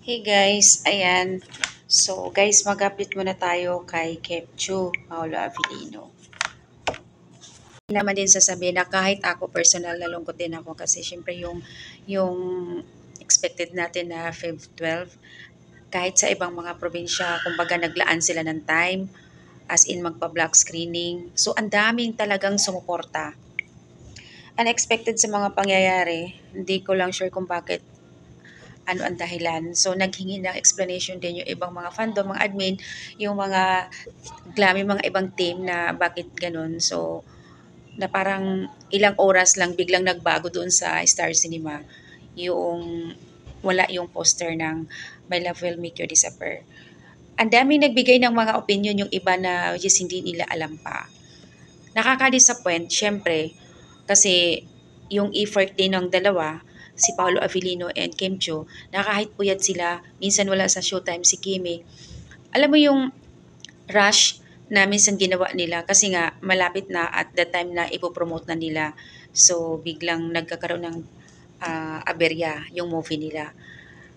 Hey guys, ayan. So guys, mag-update muna tayo kay Kepchu, Paolo Avellino. Naman din sasabihin na kahit ako personal nalungkot din ako kasi syempre yung expected natin na Feb 12, kahit sa ibang mga probinsya, kumbaga naglaan sila ng time as in magpa-block screening. So ang daming talagang sumuporta. Unexpected sa mga pangyayari, hindi ko lang sure kung bakit ano ang dahilan. So, naghingi ng explanation din yung ibang mga fandom, mga admin, yung mga mga ibang team na bakit ganun. So, na parang ilang oras lang biglang nagbago doon sa Star Cinema yung wala yung poster ng My Love Will Make You Disappear. Ang daming nagbigay ng mga opinion yung iba na which is hindi nila alam pa. Nakaka-disappoint, syempre, kasi yung effort din ng dalawa, si Paolo Avellino and Kim Cho, na kahit puyat sila, minsan wala sa showtime si Kimi. Alam mo yung rush na minsan ginawa nila kasi nga malapit na at the time na ipopromote na nila. So biglang nagkakaroon ng aberya yung movie nila.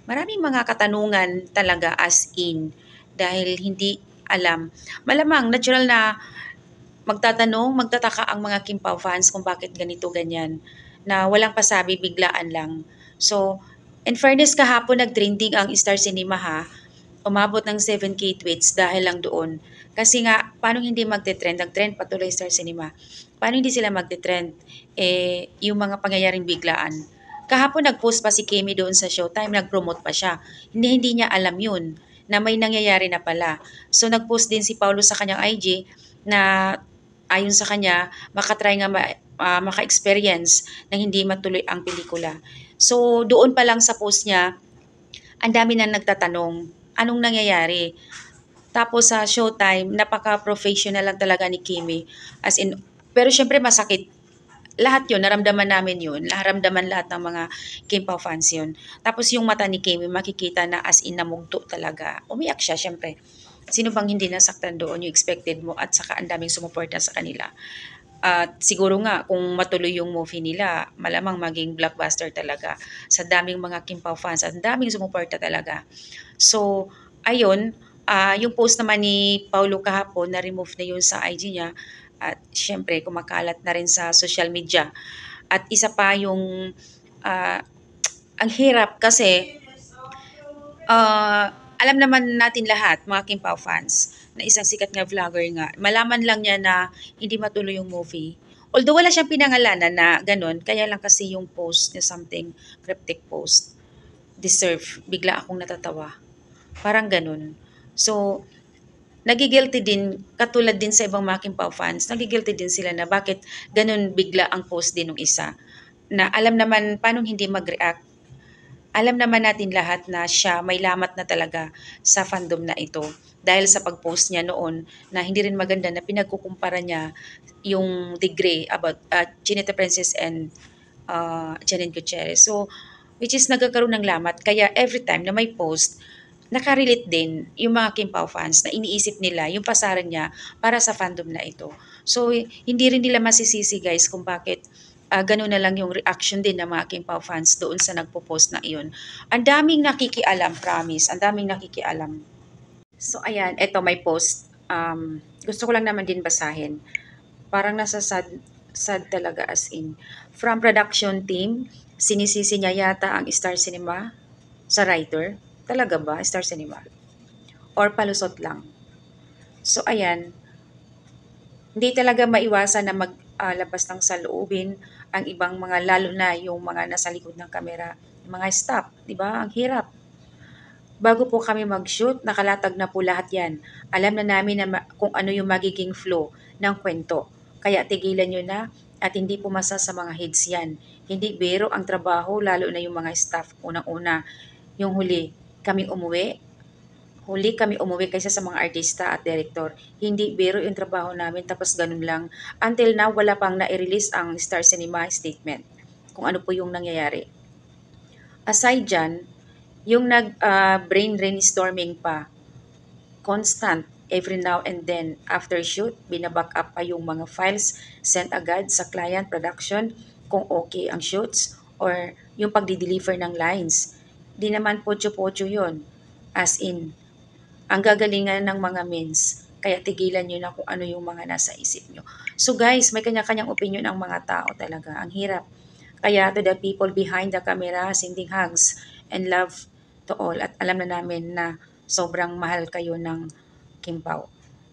Maraming mga katanungan talaga as in dahil hindi alam. Malamang natural na magtataka ang mga Kim Pao fans kung bakit ganito ganyan na walang pasabi biglaan lang. So, in fairness kahapon nag-trending ang Star Cinema ha. Umabot ng 7K tweets dahil lang doon. Kasi nga, paano hindi magte-trend? Nag-trend patuloy Star Cinema. Paano hindi sila magte-trend? Yung mga pangyayaring biglaan. Kahapon nag-post pa si Kimi doon sa Showtime, nag-promote pa siya. Hindi niya alam yun, na may nangyayari na pala. So nag-post din si Paulo sa kanyang IG na ayon sa kanya, makatry nga maka-experience ng hindi matuloy ang pelikula. So doon pa lang sa post niya, ang dami na nagtatanong, anong nangyayari? Tapos sa Showtime, napaka-professional lang talaga ni Kimi. As in, pero syempre masakit. Lahat yun, naramdaman namin yun. Naramdaman lahat ng mga Kim Pao fans yun. Tapos yung mata ni Kimi, makikita na as in namugto talaga. Umiyak siya, syempre. Sino bang hindi nasaktan doon yung expected mo at saka ang daming sumuporta sa kanila. At siguro nga kung matuloy yung movie nila, malamang maging blockbuster talaga. Sa daming mga Kim Pao fans, ang daming sumuporta talaga. So, ayun, yung post naman ni Paulo kahapon, na-remove na yun sa IG niya. At syempre, kumakalat na rin sa social media. At isa pa yung, ah, ang hirap kasi alam naman natin lahat, mga Kim Pao fans, na isang sikat nga vlogger nga, malaman lang niya na hindi matuloy yung movie. Although wala siyang pinangalanan na ganun, kaya lang kasi yung post niya something cryptic post. Deserve. Bigla akong natatawa. Parang ganun. So, nagigilty din, katulad din sa ibang mga Kim Pao fans, nagigilty din sila na bakit ganun bigla ang post din ng isa. Na alam naman paano hindi mag-react. Alam naman natin lahat na siya may lamat na talaga sa fandom na ito dahil sa pag-post niya noon na hindi rin maganda na pinagkukumpara niya yung degree about Chinita Princess and Janine Gutierrez. So, which is nagkakaroon ng lamat. Kaya every time na may post, nakarelate din yung mga Kim Pao fans na iniisip nila yung pasaran niya para sa fandom na ito. So, hindi rin nila masisisi guys kung bakit ganun na lang yung reaction din ng mga Kim Pao fans doon sa nagpo-post na iyon. Ang daming nakikialam, promise. Ang daming nakikialam. So, ayan, eto may post. Gusto ko lang naman din basahin. Parang nasa sad talaga as in. From production team, sinisisi niya yata ang Star Cinema sa writer. Talaga ba, Star Cinema? Or palusot lang? So, ayan, hindi talaga maiwasan na maglabas ng saloobin ang ibang mga lalo na yung mga nasa likod ng kamera, yung mga staff, di ba? Ang hirap. Bago po kami mag-shoot, nakalatag na po lahat yan. Alam na namin na kung ano yung magiging flow ng kwento. Kaya tigilan nyo na at hindi pumasa sa mga heads yan. Hindi biro ang trabaho, lalo na yung mga staff. Unang-una, yung huli kami umuwi kaysa sa mga artista at director. Hindi biro yung trabaho namin tapos ganun lang. Until now, wala pang na-release ang Star Cinema statement kung ano po yung nangyayari. Aside dyan, yung brain brainstorming pa, constant every now and then after shoot, binaback up pa yung mga files sent agad sa client production kung okay ang shoots or yung pagdi-deliver ng lines. Di naman pocho-pocho yun. As in, ang gagalingan ng mga memes. Kaya tigilan nyo na kung ano yung mga nasa isip nyo. So guys, may kanya-kanyang opinion ang mga tao talaga. Ang hirap. Kaya to the people behind the camera, sending hugs and love to all. At alam na namin na sobrang mahal kayo ng Kim Pao.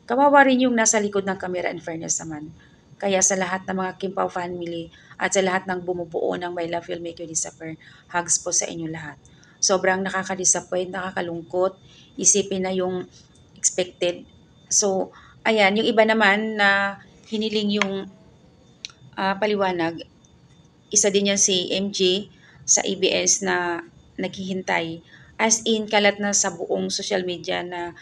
Kawawa rin yung nasa likod ng camera, in fairness naman. Kaya sa lahat ng mga Kim Pao family at sa lahat ng bumubuo ng My Love Will Make You Disappear, hugs po sa inyo lahat. Sobrang nakaka-disappoint, nakakalungkot. Isipin na yung expected. So, ayan, yung iba naman na hiniling yung paliwanag, isa din yan si MJ sa ABS na naghihintay. As in, kalat na sa buong social media na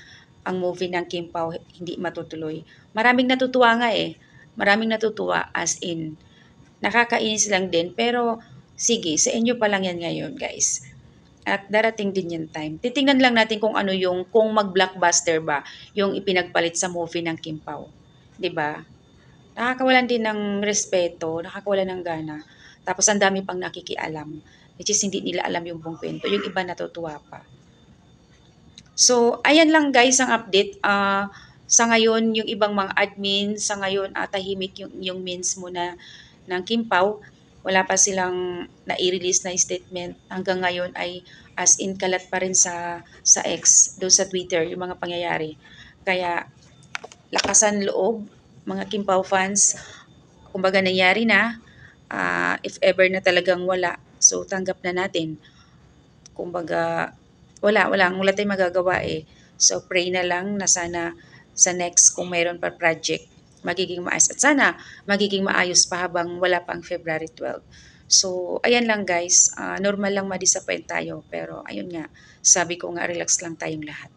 ang movie ng Kim Pao hindi matutuloy. Maraming natutuwa nga eh. Maraming natutuwa as in. Nakakainis lang din. Pero sige, sa inyo pa lang yan ngayon guys. At darating din yung time. Titingnan lang natin kung ano yung, kung mag-blockbuster ba yung ipinagpalit sa movie ng Kim Pao. 'Di ba? Nakakawalan din ng respeto, nakakawalan ng gana. Tapos ang dami pang nakikialam, which is hindi nila alam yung buong kwento. Yung iba natutuwa pa. So, ayan lang guys ang update. Sa ngayon, yung ibang mga admin, sa ngayon, tahimik yung means muna ng Kim Pao. Wala pa silang nai-release na statement. Hanggang ngayon ay as in kalat pa rin sa X, doon sa Twitter, yung mga pangyayari. Kaya, lakasan loob, mga Kim Pao fans. Kumbaga nangyari na, if ever na talagang wala, so tanggap na natin. Kumbaga, wala tayong magagawa eh. So pray na lang na sana sa next kung mayroon pa project, magiging maayos. At sana magiging maayos pa habang wala pang February 12. So, ayan lang guys, normal lang ma-disappoint tayo. Pero ayun nga, sabi ko nga, relax lang tayong lahat.